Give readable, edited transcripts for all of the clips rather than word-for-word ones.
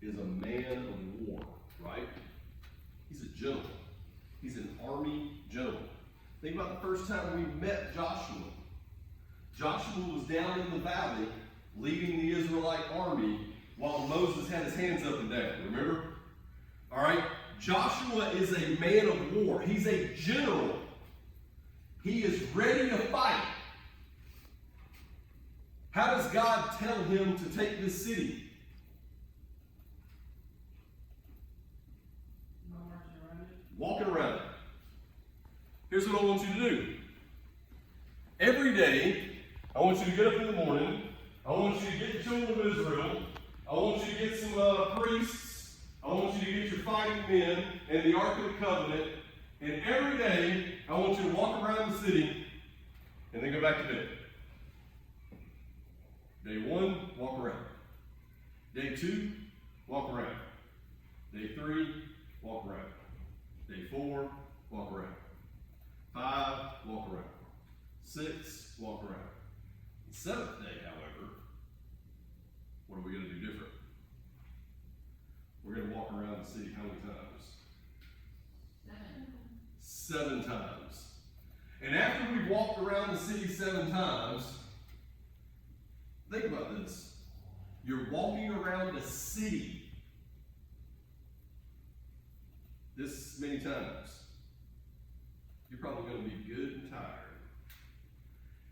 is a man of war, right? He's a general. He's an army general. Think about the first time we met Joshua. Joshua was down in the valley leading the Israelite army while Moses had his hands up and down. Remember? All right? Joshua is a man of war. He's a general. He is ready to fight. How does God tell him to take this city? Walking around it. Here's what I want you to do. Every day, I want you to get up in the morning. I want you to get the children of Israel. I want you to get some priests. I want you to get your fighting men and the Ark of the Covenant. And every day, I want you to walk around the city and then go back to bed. Day 1, walk around. Day 2, walk around. Day 3, walk around. Day 4, walk around. 5, walk around. 6, walk around. The 7th day, however, what are we going to do different? We're going to walk around the city how many times? 7 times. And after we've walked around the city 7 times, think about this. You're walking around a city this many times. You're probably going to be good and tired.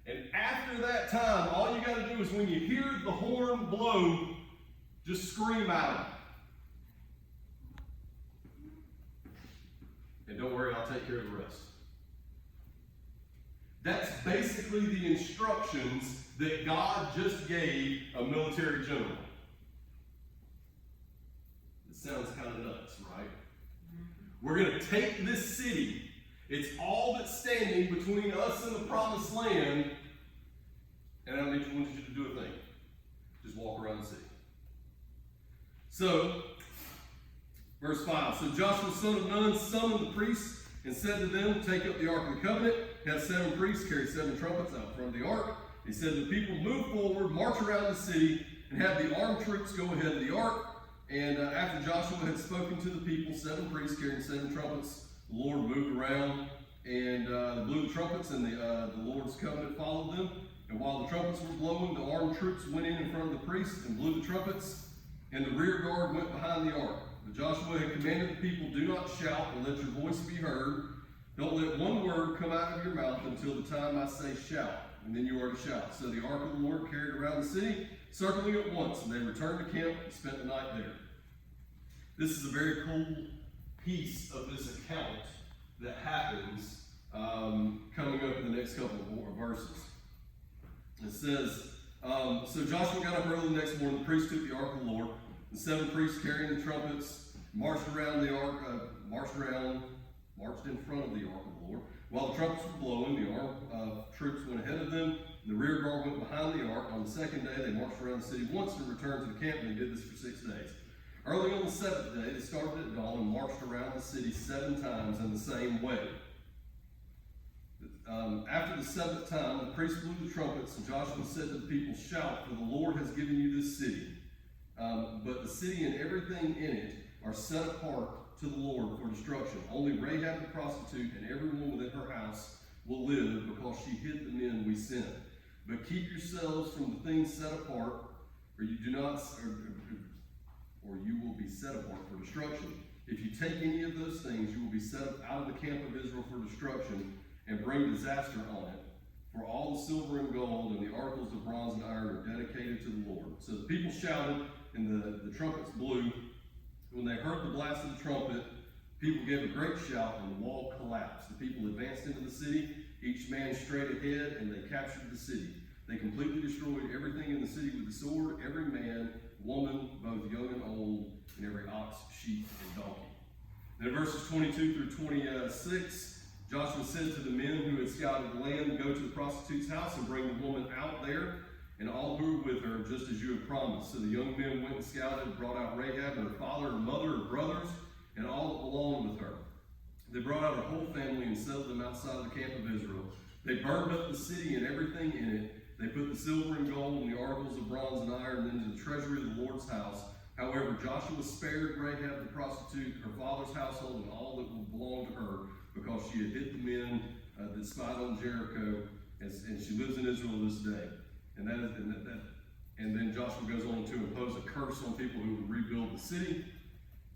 And after that time, all you got to do is when you hear the horn blow, just scream out. And don't worry, I'll take care of the rest. That's basically the instructions that God just gave a military general. It sounds kind of nuts, right? We're going to take this city. It's all that's standing between us and the promised land. And I want you to do a thing. Just walk around the city. So, verse 5. So Joshua son of Nun summoned the priests and said to them, take up the Ark of the Covenant. Have 7 priests carry 7 trumpets out front of the Ark. He said to the people, move forward, march around the city, and have the armed troops go ahead of the Ark. And after Joshua had spoken to the people, 7 priests carrying 7 trumpets, the Lord moved around and they blew the trumpets, and the Lord's covenant followed them. And while the trumpets were blowing, the armed troops went in front of the priests and blew the trumpets, and the rear guard went behind the ark. But Joshua had commanded the people, do not shout or let your voice be heard. Don't let one word come out of your mouth until the time I say shout, and then you are to shout. So the ark of the Lord carried around the city, circling it once, and they returned to camp and spent the night there. This is a very cool piece of this account that happens coming up in the next couple of verses. It says, so Joshua got up early the next morning. The priests took the ark of the Lord. The 7 priests carrying the trumpets marched around the ark, marched in front of the ark of the Lord. While the trumpets were blowing, the armed troops went ahead of them. The rear guard went behind the ark. On the 2nd day, they marched around the city once and returned to the camp, and they did this for 6 days. Early on the 7th day, they started at dawn and marched around the city 7 times in the same way. After the 7th time, the priests blew the trumpets, and Joshua said to the people, shout, for the Lord has given you this city. But the city and everything in it are set apart to the Lord for destruction. Only Rahab the prostitute and everyone within her house will live, because she hid the men we sent. But keep yourselves from the things set apart, or you will be set apart for destruction. If you take any of those things, you will be set out of the camp of Israel for destruction, and bring disaster on it. For all the silver and gold and the articles of bronze and iron are dedicated to the Lord. So the people shouted, and the trumpets blew. When they heard the blast of the trumpet, people gave a great shout, and the wall collapsed. The people advanced into the city, each man straight ahead, and they captured the city. They completely destroyed everything in the city with the sword, every man, woman, both young and old, and every ox, sheep, and donkey. Then in verses 22 through 26, Joshua said to the men who had scouted the land, go to the prostitute's house and bring the woman out there and all who were with her, just as you had promised. So the young men went and scouted and brought out Rahab and her father, her mother, her brothers, and all that belonged with her. They brought out her whole family and settled them outside of the camp of Israel. They burned up the city and everything in it. They put the silver and gold and the articles of bronze and iron into the treasury of the Lord's house. However, Joshua spared Rahab the prostitute, her father's household, and all that belonged to her, because she had hit the men that spied on Jericho, and she lives in Israel this day. And then Joshua goes on to impose a curse on people who would rebuild the city.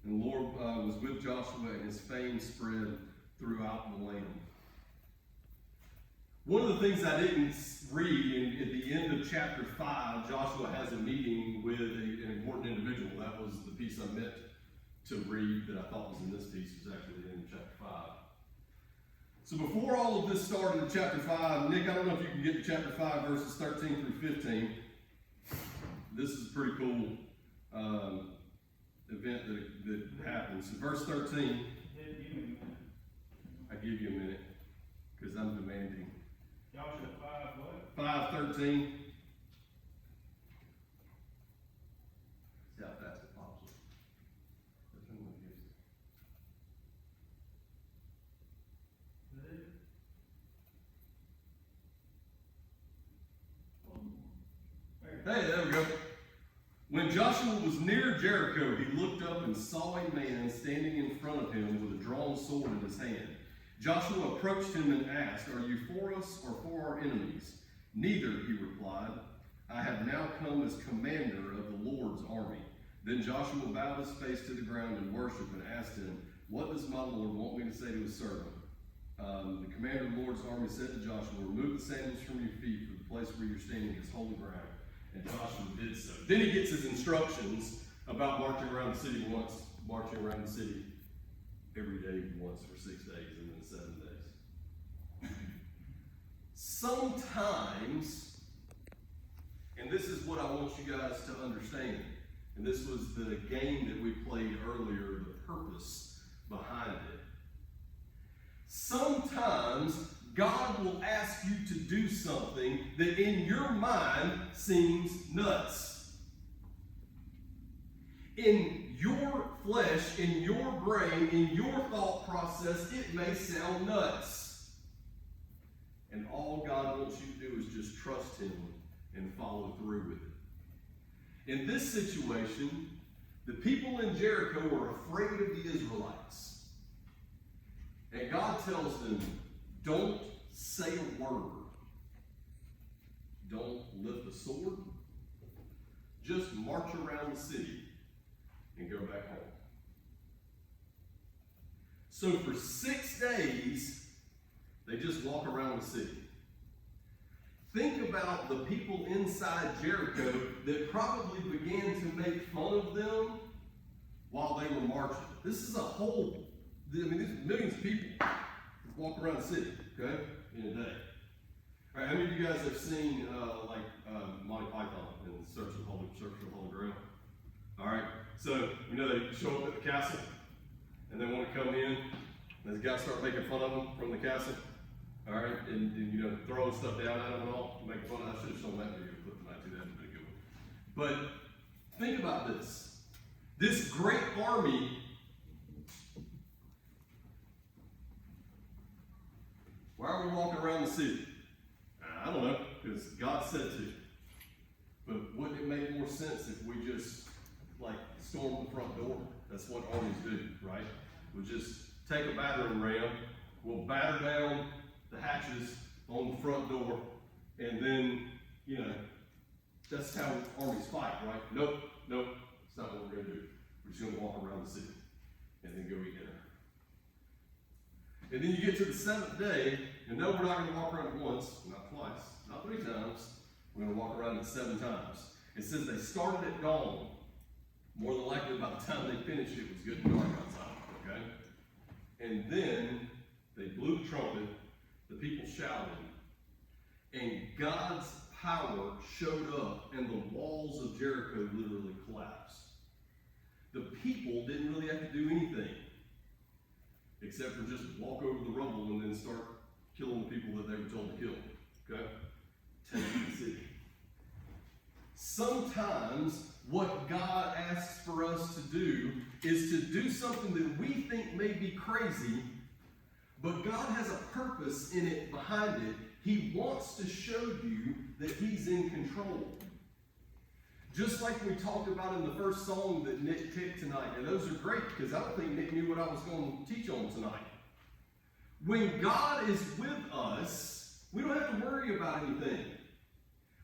And the Lord was with Joshua, and his fame spread throughout the land. One of the things I didn't read at the end of chapter 5, Joshua has a meeting with an important individual. That was the piece I meant to read that I thought was in this piece. It was actually in chapter 5. So before all of this started in chapter 5, Nick, I don't know if you can get to chapter 5, verses 13 through 15. This is a pretty cool event that happens. In verse 13, I give you a minute because I'm demanding. Joshua 5 what? 5:13. See how fast it pops up. Hey, there we go. When Joshua was near Jericho, he looked up and saw a man standing in front of him with a drawn sword in his hand. Joshua approached him and asked, "Are you for us or for our enemies?" "Neither," he replied. "I have now come as commander of the Lord's army." Then Joshua bowed his face to the ground in worship and asked him, "What does my Lord want me to say to his servant?" The commander of the Lord's army said to Joshua, "Remove the sandals from your feet, for the place where you're standing is holy ground." And Joshua did so. Then he gets his instructions about marching around the city once, marching around the city every day once for 6 days, and then 7 days. Sometimes, and this is what I want you guys to understand, and this was the game that we played earlier, the purpose behind it. Sometimes God will ask you to do something that in your mind seems nuts. In your flesh, in your brain, in your thought process, it may sound nuts. And all God wants you to do is just trust Him and follow through with it. In this situation, the people in Jericho were afraid of the Israelites. And God tells them, don't say a word. Don't lift a sword. Just march around the city and go back home. So for 6 days, they just walk around the city. Think about the people inside Jericho that probably began to make fun of them while they were marching. This is a whole, there's millions of people walk around the city, okay, in a day. All right, how many of you guys have seen Monty Python and Search for the Holy Grail? All right, so you know they show up at the castle and they want to come in, and the guys start making fun of them from the castle. All right, and you know, throwing stuff down at them and all, making fun of them. I should have shown that video clip tonight too. That'd be a good one. But think about this. This great army. Why are we walking around the city? I don't know, because God said to. But wouldn't it make more sense if we just storm the front door? That's what armies do, right? We'll just take a battering ram, we'll batter down the hatches on the front door, and then, you know, that's how armies fight, right? Nope, it's not what we're going to do. We're just going to walk around the city and then go eat dinner. And then you get to the 7th day, and no, we're not going to walk around it once, not twice, not 3 times. We're going to walk around it 7 times. It says they started at dawn. More than likely, by the time they finished, it was good and dark outside, okay? And then they blew the trumpet, the people shouted, and God's power showed up, and the walls of Jericho literally collapsed. The people didn't really have to do anything, except for just walk over the rubble and then start killing the people that they were told to kill, okay? Taking the city. Sometimes what God asks for us to do is to do something that we think may be crazy, but God has a purpose in it, behind it. He wants to show you that He's in control. Just like we talked about in the first song that Nick picked tonight. And those are great because I don't think Nick knew what I was going to teach on tonight. When God is with us, we don't have to worry about anything.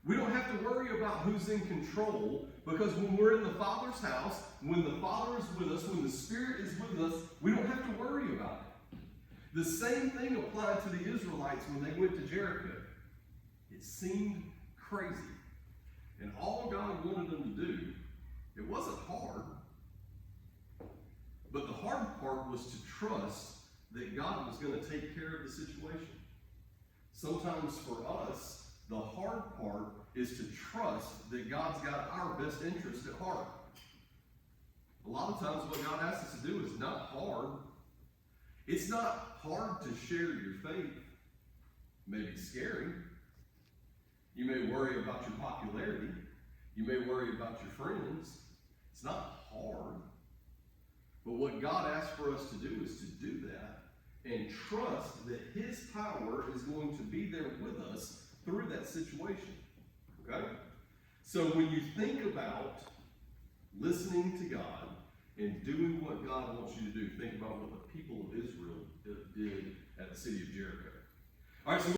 We don't have to worry about who's in control, because when we're in the Father's house, when the Father is with us, when the Spirit is with us, we don't have to worry about it. The same thing applied to the Israelites when they went to Jericho. It seemed crazy. And all God wanted them to do, it wasn't hard. But the hard part was to trust that God was going to take care of the situation. Sometimes for us, the hard part is to trust that God's got our best interest at heart. A lot of times what God asks us to do is not hard. It's not hard to share your faith. It may be scary. You may worry about your popularity. You may worry about your friends. It's not hard. But what God asks for us to do is to do that and trust that His power is going to be there with us through that situation. Okay? So when you think about listening to God and doing what God wants you to do, think about what the people of Israel did at the city of Jericho. All right, so